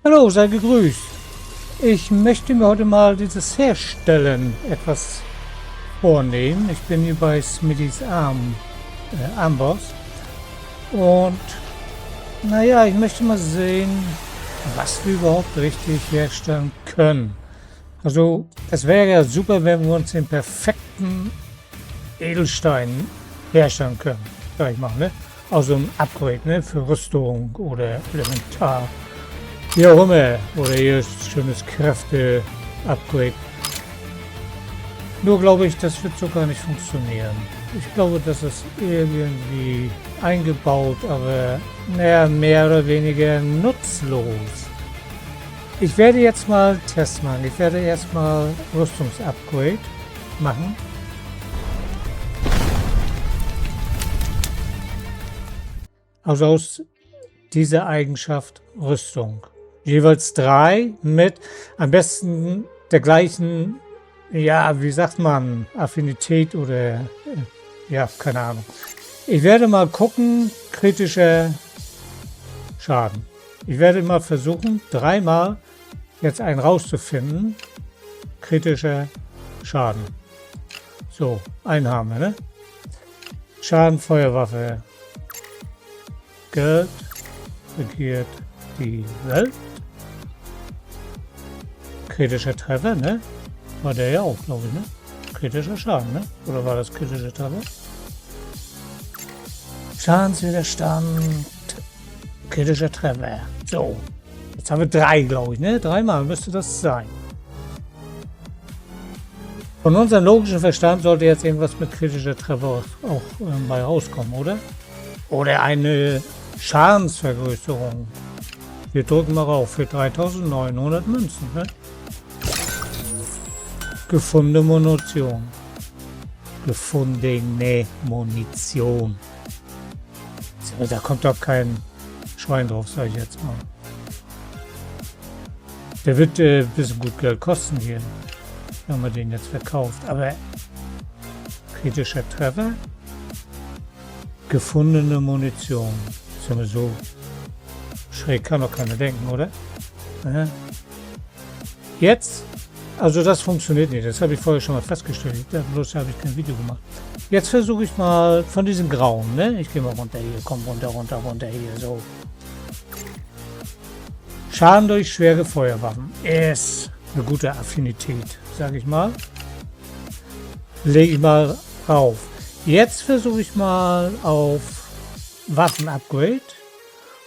Hallo, sei gegrüßt. Ich möchte mir heute mal dieses Herstellen etwas vornehmen. Ich bin hier bei Smitty's Amboss und naja, ich möchte mal sehen, was wir überhaupt richtig herstellen können. Also, es wäre ja super, wenn wir uns den perfekten Edelstein herstellen können, sag ich mal, ne? Also ein Upgrade, ne? Für Rüstung oder Elementar. Wie auch immer. Oder hier ist schönes Kräfte-Upgrade. Nur glaube ich, das wird so gar nicht funktionieren. Ich glaube, das ist irgendwie eingebaut, aber naja, mehr oder weniger nutzlos. Ich werde jetzt mal Test machen. Ich werde erstmal Rüstungsupgrade machen. Also aus dieser Eigenschaft Rüstung. Jeweils 3 mit am besten der gleichen, ja, wie sagt man, Affinität oder, ja, keine Ahnung. Ich werde mal gucken, kritischer Schaden. Ich werde mal versuchen, 3-mal jetzt einen rauszufinden, kritischer Schaden. So, einen haben wir, ne? Schaden, Feuerwaffe. Geld regiert die Welt. Kritischer Treffer, ne? War der ja auch, glaube ich, ne? Kritischer Schaden, ne? Oder war das kritischer Treffer? Schadenswiderstand. Kritischer Treffer. So. Jetzt haben wir 3, glaube ich, ne? 3-mal müsste das sein. Von unserem logischen Verstand sollte jetzt irgendwas mit kritischer Treffer auch bei rauskommen, oder? Oder eine Schadensvergrößerung. Wir drücken mal rauf für 3900 Münzen. Ne? Gefundene Munition. Gefundene Munition. Da kommt doch kein Schwein drauf, sage ich jetzt mal. Der wird ein bisschen gut Geld kosten hier, wenn man den jetzt verkauft. Aber kritischer Treffer. Gefundene Munition. Ist ja so schräg, kann doch keiner denken, oder? Ja. Jetzt, also das funktioniert nicht, das habe ich vorher schon mal festgestellt, bloß habe ich kein Video gemacht. Jetzt versuche ich mal von diesen Grauen, ne? Ich gehe mal runter hier, komm runter hier, so. Schaden durch schwere Feuerwaffen ist eine gute Affinität, sage ich mal. Lege ich mal rauf. Jetzt versuche ich mal auf Waffen-Upgrade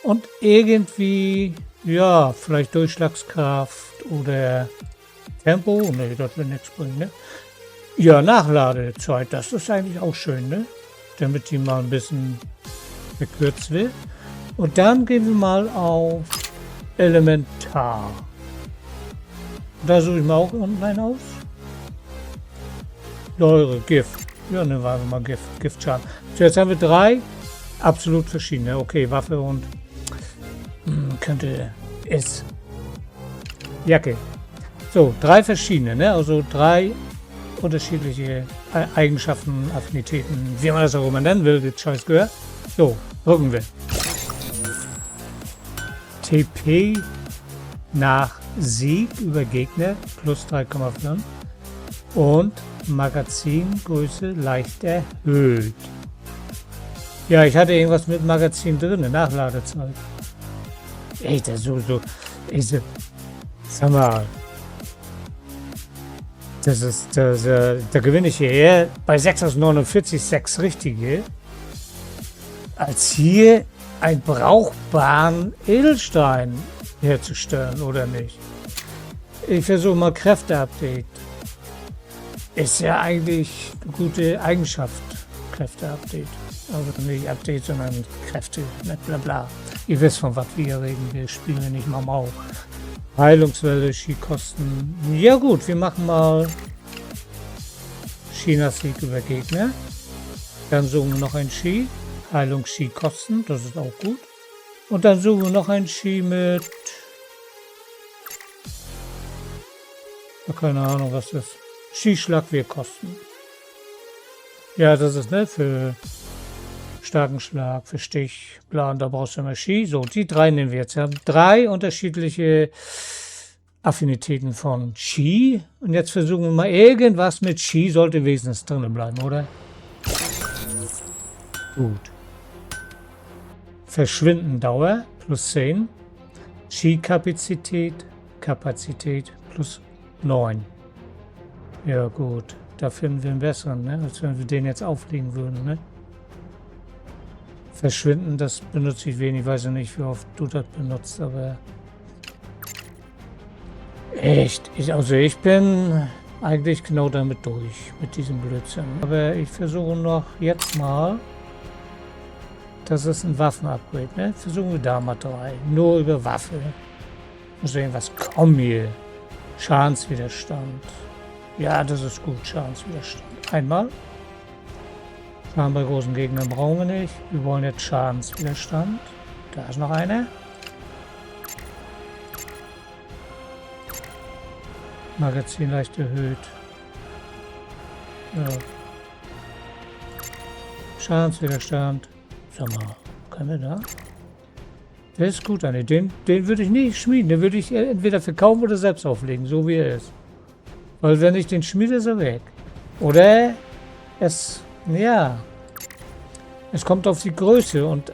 und irgendwie, ja, vielleicht Durchschlagskraft oder Tempo. Ne, das wird nichts bringen, ne? Ja, Nachladezeit, das ist eigentlich auch schön, ne? Damit die mal ein bisschen verkürzt wird. Und dann gehen wir mal auf Elementar. Da suche ich mal auch online aus. Säure, Gift. Ja, nehmen wir mal Giftschaden. So, jetzt haben wir 3 absolut verschiedene. Okay, Waffe und könnte es. Jacke. So, 3 verschiedene, ne? Also 3 unterschiedliche Eigenschaften, Affinitäten, wie man das auch immer nennen will, das Scheiß gehört. So, gucken wir. TP nach Sieg über Gegner plus 3,5 und Magazingröße leicht erhöht. Ja, ich hatte irgendwas mit Magazin drin, Nachladezeit. Echt, das so, sag mal, da gewinne ich hierher bei 6 aus 49 6 richtige, als hier ein brauchbaren Edelstein herzustellen, oder nicht? Ich versuche mal Kräfte-Update. Ist ja eigentlich eine gute Eigenschaft, Kräfte-Update. Also nicht Update, sondern Kräfte, nicht bla bla. Ihr wisst, von was wir hier reden, wir spielen ja nicht mal Mau. Heilungswelle, Skikosten. Ja gut, wir machen mal China-Sieg über Gegner. Dann suchen wir noch ein Ski. Heilung, Skikosten, das ist auch gut. Und dann suchen wir noch ein Ski mit... keine Ahnung, was das ist. Skischlag wir kosten. Ja, das ist ne für starken Schlag, für Stich, bla, und da brauchst du immer Ski. So, die 3 nehmen wir jetzt. Wir haben 3 unterschiedliche Affinitäten von Qi. Und jetzt versuchen wir mal irgendwas mit Qi, sollte wenigstens drinnen bleiben, oder? Gut. Verschwindendauer plus 10. Qi-Kapazität, Kapazität plus 9. Ja gut, da finden wir einen besseren, ne? Als wenn wir den jetzt auflegen würden, ne? Verschwinden, das benutze ich wenig, weiß ich nicht, wie oft du das benutzt, aber echt, ich bin eigentlich genau damit durch, mit diesem Blödsinn. Aber ich versuche noch jetzt mal, das ist ein Waffen-Upgrade, ne? Versuchen wir da mal 3, nur über Waffe. Muss irgendwas kommen hier. Schadenswiderstand. Ja, das ist gut, Schadenswiderstand. Einmal. Schaden bei großen Gegnern brauchen wir nicht. Wir wollen jetzt Schadenswiderstand. Da ist noch einer. Magazin leicht erhöht. Ja. Schadenswiderstand. Sag mal, können wir da? Der ist gut, Anne. Den würde ich nicht schmieden. Den würde ich entweder verkaufen oder selbst auflegen, so wie er ist. Weil wenn ich den schmiede, ist er weg. Oder es, ja, es kommt auf die Größe und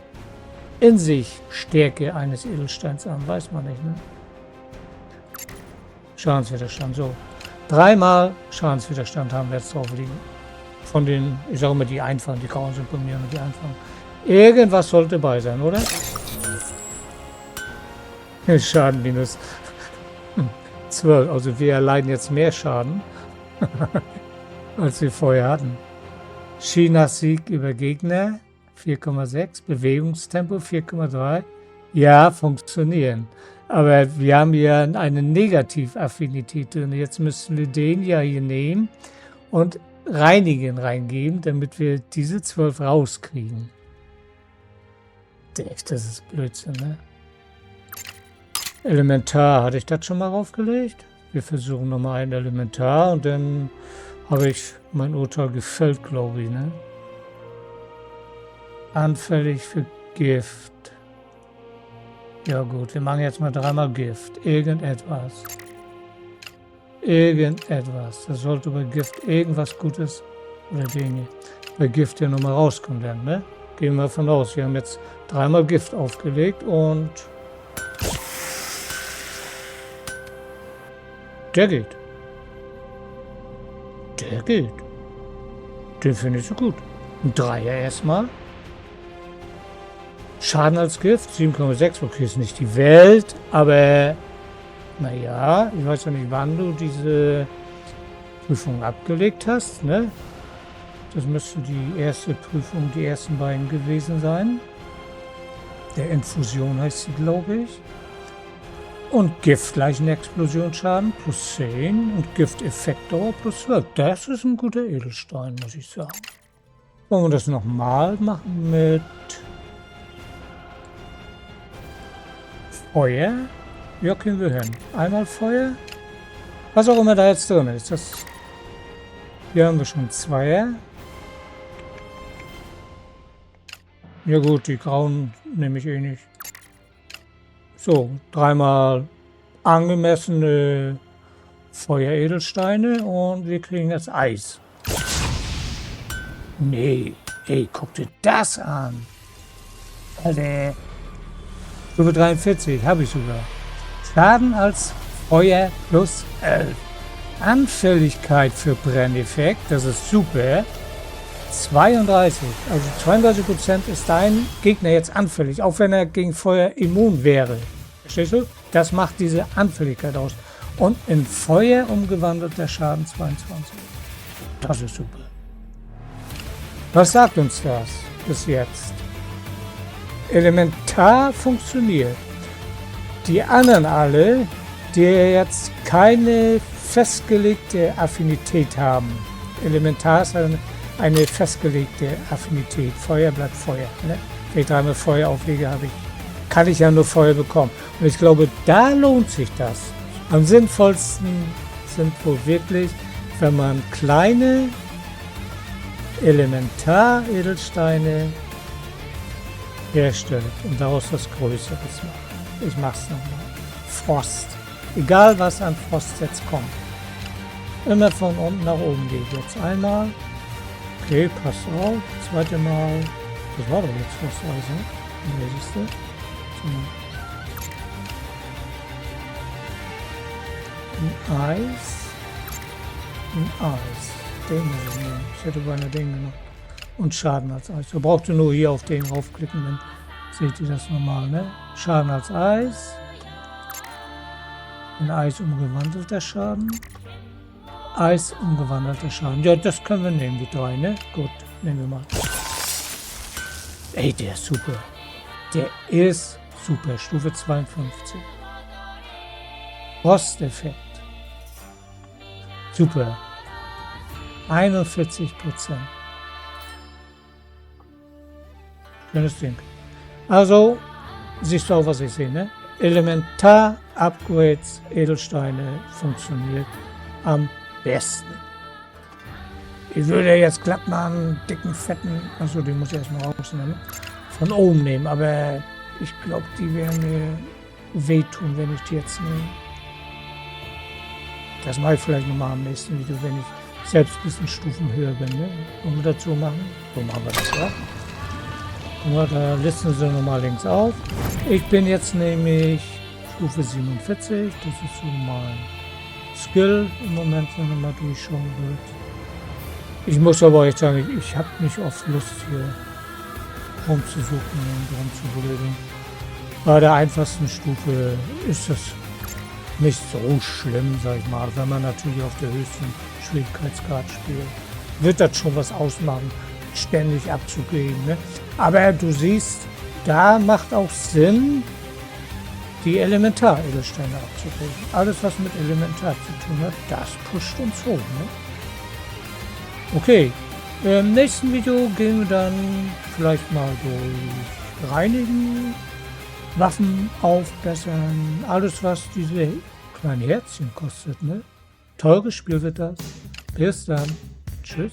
in sich Stärke eines Edelsteins an. Weiß man nicht, ne? Schadenswiderstand, so. 3-mal Schadenswiderstand haben wir jetzt drauf liegen. Von den, ich sage immer die einfachen, die grauen sind bei mir immer die einfachen. Irgendwas sollte dabei sein, oder? Schaden minus 12. Also wir erleiden jetzt mehr Schaden, als wir vorher hatten. Chinas Sieg über Gegner 4,6. Bewegungstempo 4,3. Ja, funktionieren. Aber wir haben hier eine Negativaffinität drin. Jetzt müssen wir den ja hier nehmen und reinigen reingeben, damit wir diese 12 rauskriegen. Echt, das ist Blödsinn, ne? Elementar, hatte ich das schon mal raufgelegt? Wir versuchen nochmal ein Elementar und dann habe ich mein Urteil gefällt, glaube ich, ne? Anfällig für Gift. Ja gut, wir machen jetzt mal 3-mal Gift. Irgendetwas. Irgendetwas. Das sollte bei Gift irgendwas Gutes oder Dinge bei Gift ja nochmal rauskommen werden, ne? Gehen wir davon aus. Wir haben jetzt 3-mal Gift aufgelegt und der geht. Der geht. Den finde ich so gut. Ein 3er erstmal. Schaden als Gift, 7,6. Okay, ist nicht die Welt, aber naja, ich weiß ja nicht, wann du diese Prüfung abgelegt hast, ne? Das müsste die erste Prüfung, die ersten beiden gewesen sein. Der Infusion heißt sie, glaube ich. Und Gift gleich einen Explosionsschaden plus 10 und Gifteffektdauer plus 12. Das ist ein guter Edelstein, muss ich sagen. Wollen wir das nochmal machen mit Feuer? Ja, kriegen wir hin. Einmal Feuer. Was auch immer da jetzt drin ist. Das hier haben wir schon 2er. Ja gut, die grauen nehme ich eh nicht. So, 3-mal angemessene Feueredelsteine und wir kriegen jetzt Eis. Nee, ey, guck dir das an. Alter. Stufe 43, habe ich sogar. Schaden als Feuer plus 11. Anfälligkeit für Brenneffekt, das ist super. 32, also 32% ist dein Gegner jetzt anfällig, auch wenn er gegen Feuer immun wäre. Verstehst du? Das macht diese Anfälligkeit aus. Und in Feuer umgewandelter Schaden 22. Das ist super. Was sagt uns das bis jetzt? Elementar funktioniert. Die anderen alle, die jetzt keine festgelegte Affinität haben. Elementar ist eine festgelegte Affinität. Feuer bleibt Feuer. Ne? Wenn ich 3-mal Feuer auflege, kann ich ja nur Feuer bekommen. Und ich glaube, da lohnt sich das. Am sinnvollsten sind wohl wirklich, wenn man kleine Elementar-Edelsteine herstellt und daraus was Größeres macht. Ich mach's nochmal. Frost. Egal was an Frost jetzt kommt. Immer von unten nach oben geht. Jetzt einmal. Okay, pass auf. Zweite Mal. Das war doch jetzt Frosteis, ne? Nee, siehst du? Ein Eis. Ein Eis. Den muss ich nehmen. Ich hätte beinahe den genommen. Und Schaden als Eis. Da braucht ihr nur hier auf den raufklicken, dann seht ihr das normal, ne? Schaden als Eis. In Eis umgewandelter Schaden. Eis umgewandelter Schaden. Ja, das können wir nehmen, die 3, ne? Gut, nehmen wir mal. Ey, der ist super. Der ist super. Stufe 52. Frosteffekt. Super. 41%. Schönes Ding. Also, siehst du auch, was ich sehe, ne? Elementar-Upgrades, Edelsteine funktioniert am besten. Ich würde jetzt glatt mal einen dicken, fetten, also die muss ich erstmal rausnehmen, von oben nehmen, aber ich glaube, die werden mir wehtun, wenn ich die jetzt nehme. Das mache ich vielleicht nochmal am nächsten Video, wenn ich selbst ein bisschen Stufen höher bin, ne? Wollen wir dazu machen? So machen wir das, ja? Guck mal, da listen sie nochmal links auf. Ich bin jetzt nämlich Stufe 47, das ist so mein Skill im Moment, wenn man mal durchschauen wird. Ich muss aber euch sagen, ich habe nicht oft Lust hier rumzusuchen und rumzublödeln. Bei der einfachsten Stufe ist das nicht so schlimm, sag ich mal. Wenn man natürlich auf der höchsten Schwierigkeitsgrad spielt, wird das schon was ausmachen, ständig abzugeben, ne? Aber du siehst, da macht auch Sinn, die Elementar-Edelsteine abzugeben. Alles, was mit Elementar zu tun hat, das pusht uns hoch, ne? Okay, im nächsten Video gehen wir dann vielleicht mal durch Reinigen, Waffen aufbessern, alles, was diese kleinen Herzchen kostet, ne? Teures Spiel wird das. Bis dann. Tschüss.